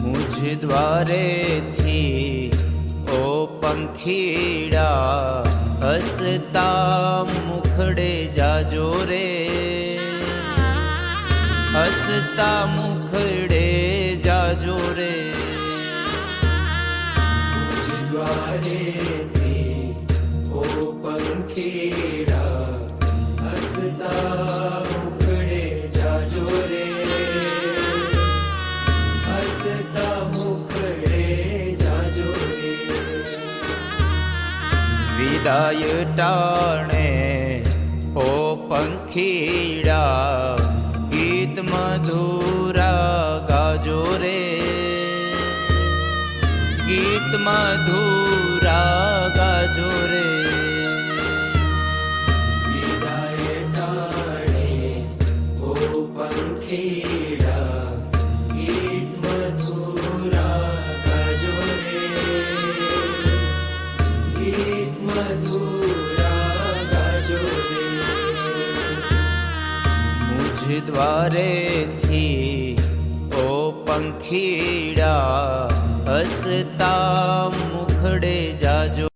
मुझ द्वारे थी ओ पंखीड़ा, हसता मुखड़े जाजो रे, हसता मुखड़े जाजो रे। मुझ द्वारे थी ओ पंखीड़ा, हसता मुखड़े जाजो रे, हसता मुखड़े जाजो रे। विदाय टाणे ओ पंखीड़ा, गीत मधुरा गाजो रे, गीत मधुरा गाजो रे। विदाय टाणे ओ पंखीड़ा, गीत मधुरा गाजो रे, गीत मधुरा गाजो रे। मुझ द्वारे थी ओ पंखीड़ा, हसता मुखड़े जाजो।